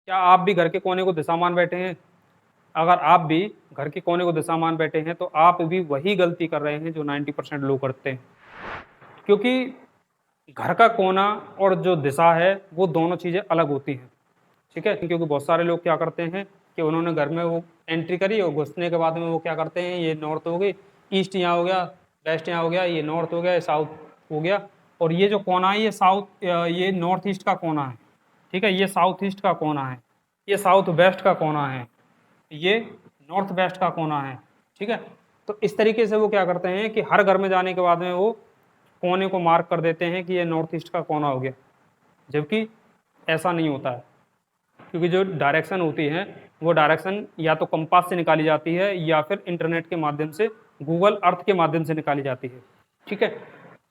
क्या आप भी घर के कोने को दिशा मान बैठे हैं? अगर आप भी घर के कोने को दिशा मान बैठे हैं तो आप भी वही गलती कर रहे हैं जो 90% लोग करते हैं। क्योंकि घर का कोना और जो दिशा है वो दोनों चीज़ें अलग होती हैं। ठीक है, क्योंकि बहुत सारे लोग क्या करते हैं कि उन्होंने घर में वो एंट्री करी और घुसने के बाद में वो क्या करते हैं, ये नॉर्थ हो गई, ईस्ट यहाँ हो गया, वेस्ट यहाँ हो गया, ये नॉर्थ हो गया, ये साउथ हो गया, और ये जो कोना है ये साउथ, ये नॉर्थ ईस्ट का कोना है। ठीक है, ये साउथ ईस्ट का कोना है, ये साउथ वेस्ट का कोना है, ये नॉर्थ वेस्ट का कोना है। ठीक है, तो इस तरीके से वो क्या करते हैं कि हर घर में जाने के बाद में वो कोने को मार्क कर देते हैं कि ये नॉर्थ ईस्ट का कोना हो गया, जबकि ऐसा नहीं होता है। क्योंकि जो डायरेक्शन होती है वो डायरेक्शन या तो कंपास से निकाली जाती है या फिर इंटरनेट के माध्यम से, गूगल अर्थ के माध्यम से निकाली जाती है। ठीक है,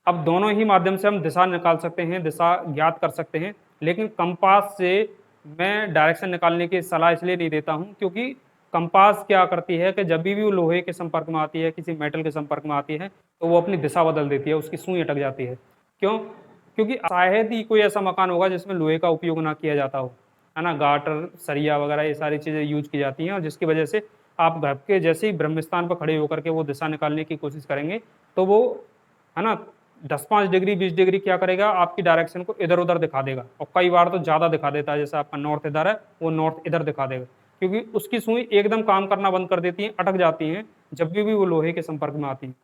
अब दोनों ही माध्यम से हम दिशा निकाल सकते हैं, दिशा ज्ञात कर सकते हैं, लेकिन कंपास से मैं डायरेक्शन निकालने की सलाह इसलिए नहीं देता हूं क्योंकि कंपास क्या करती है कि जब भी वो लोहे के संपर्क में आती है, किसी मेटल के संपर्क में आती है, तो वो अपनी दिशा बदल देती है, उसकी सुई अटक जाती है। क्यों? क्योंकि शायद ही कोई ऐसा मकान होगा जिसमें लोहे का उपयोग ना किया जाता हो, है ना, गाटर सरिया वगैरह ये सारी चीज़ें यूज की जाती हैं, और जिसकी वजह से आप घर के जैसे ही ब्रह्मस्थान पर खड़े होकर के वो दिशा निकालने की कोशिश करेंगे तो वो, है ना, 10-5 डिग्री 20 डिग्री क्या करेगा, आपकी डायरेक्शन को इधर उधर दिखा देगा, और कई बार तो ज़्यादा दिखा देता है। जैसे आपका नॉर्थ इधर है, वो नॉर्थ इधर दिखा देगा, क्योंकि उसकी सुई एकदम काम करना बंद कर देती है, अटक जाती हैं जब भी वो लोहे के संपर्क में आती है।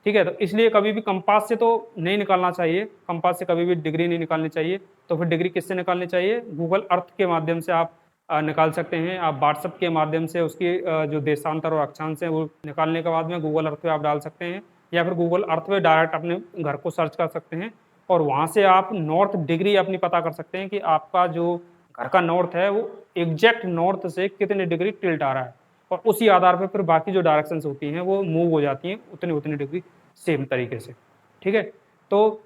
ठीक है, तो इसलिए कभी भी कंपास से तो नहीं निकालना चाहिए, कंपास से कभी भी डिग्री नहीं निकालनी चाहिए। तो फिर डिग्री किससे निकालनी चाहिए? गूगल अर्थ के माध्यम से आप निकाल सकते हैं। आप व्हाट्सएप के माध्यम से उसकी जो देशांतर और अक्षांश है वो निकालने के बाद में गूगल अर्थ पे आप डाल सकते हैं, या फिर गूगल अर्थ पे डायरेक्ट अपने घर को सर्च कर सकते हैं, और वहाँ से आप नॉर्थ डिग्री अपनी पता कर सकते हैं कि आपका जो घर का नॉर्थ है वो एग्जैक्ट नॉर्थ से कितने डिग्री टिल्ट आ रहा है, और उसी आधार पर फिर बाकी जो डायरेक्शंस होती हैं वो मूव हो जाती हैं उतनी उतनी डिग्री सेम तरीके से। ठीक है, तो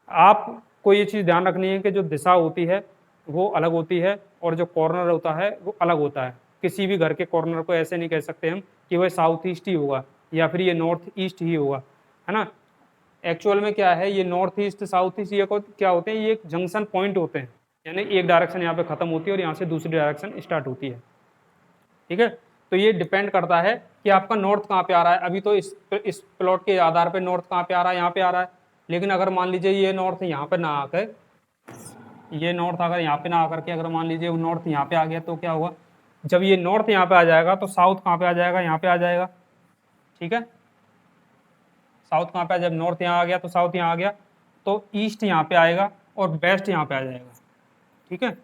आपको ये चीज़ ध्यान रखनी है कि जो दिशा होती है वो अलग होती है, और जो कॉर्नर होता है वो अलग होता है। किसी भी घर के कॉर्नर को ऐसे नहीं कह सकते हम कि वह साउथ ईस्ट ही होगा या फिर ये नॉर्थ ईस्ट ही होगा, है ना। एक्चुअल में क्या है, ये नॉर्थ ईस्ट साउथ ईस्ट ये क्या होते हैं, ये एक जंक्शन पॉइंट होते हैं, यानी एक डायरेक्शन यहाँ पे खत्म होती है और यहाँ से दूसरी डायरेक्शन स्टार्ट होती है। ठीक है, तो ये डिपेंड करता है कि आपका नॉर्थ कहाँ पे आ रहा है। अभी तो इस प्लॉट के आधार पे नॉर्थ कहाँ पे आ रहा है, यहाँ पे आ रहा है, लेकिन अगर मान लीजिए ये नॉर्थ यहाँ पे ना आकर, ये नॉर्थ अगर यहाँ पे ना आकर के अगर मान लीजिए वो नॉर्थ यहाँ पे आ गया तो क्या होगा, जब ये नॉर्थ यहाँ पे आ जाएगा तो साउथ कहाँ पे आ जाएगा, यहाँ पे आ जाएगा। ठीक है, साउथ कहाँ पे आ, जब नॉर्थ यहाँ आ गया तो साउथ यहाँ आ गया, तो ईस्ट यहाँ पे आएगा और वेस्ट यहाँ पे आ जाएगा। ठीक है,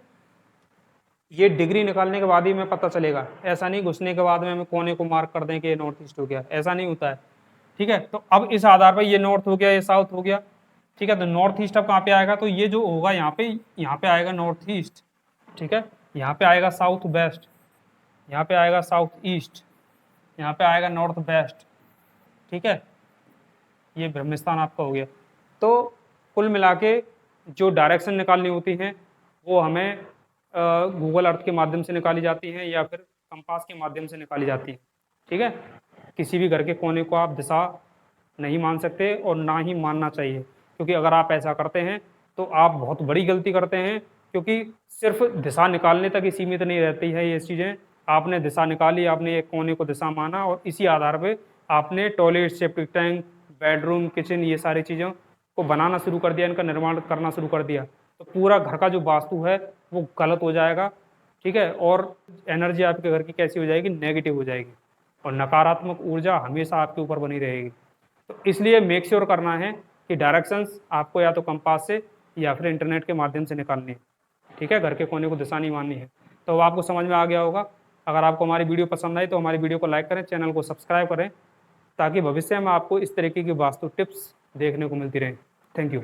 ये डिग्री निकालने के बाद ही हमें पता चलेगा, ऐसा नहीं घुसने के बाद में हमें कोने को मार्क कर दें कि ये नॉर्थ ईस्ट हो गया, ऐसा नहीं होता है। ठीक है, तो अब इस आधार पर ये नॉर्थ हो गया, ये साउथ हो गया। ठीक है, तो नॉर्थ ईस्ट अब कहाँ पे आएगा, तो ये जो होगा यहाँ पे आएगा नॉर्थ ईस्ट। ठीक है, यहाँ पे आएगा साउथ वेस्ट, यहाँ पे आएगा साउथ ईस्ट, यहाँ पे आएगा नॉर्थ वेस्ट। ठीक है, ये ब्रह्मस्थान आपका हो गया। तो कुल मिला के जो डायरेक्शन निकालनी होती हैं वो हमें गूगल अर्थ के माध्यम से निकाली जाती हैं या फिर कंपास के माध्यम से निकाली जाती हैं। ठीक है, किसी भी घर के कोने को आप दिशा नहीं मान सकते और ना ही मानना चाहिए, क्योंकि अगर आप ऐसा करते हैं तो आप बहुत बड़ी गलती करते हैं। क्योंकि सिर्फ दिशा निकालने तक ही सीमित नहीं रहती है ये चीज़ें। आपने दिशा निकाली, आपने एक कोने को दिशा माना और इसी आधार पे आपने toilet, septic tank, bedroom, kitchen ये सारी चीज़ों को बनाना शुरू कर दिया, इनका निर्माण करना शुरू कर दिया, तो पूरा घर का जो वास्तु है वो गलत हो जाएगा। ठीक है, और एनर्जी आपके घर की कैसी हो जाएगी, नेगेटिव हो जाएगी, और नकारात्मक ऊर्जा हमेशा आपके ऊपर बनी रहेगी। तो इसलिए मेक श्योर करना है कि डायरेक्शंस आपको या तो कंपास से या फिर इंटरनेट के माध्यम से निकालनी है। ठीक है, घर के कोने को दिशा नहीं माननी है। तो आपको समझ में आ गया होगा। अगर आपको हमारी वीडियो पसंद आई तो हमारी वीडियो को लाइक करें, चैनल को सब्सक्राइब करें, ताकि भविष्य में आपको इस तरीके की वास्तु टिप्स देखने को मिलती रहें। Thank you.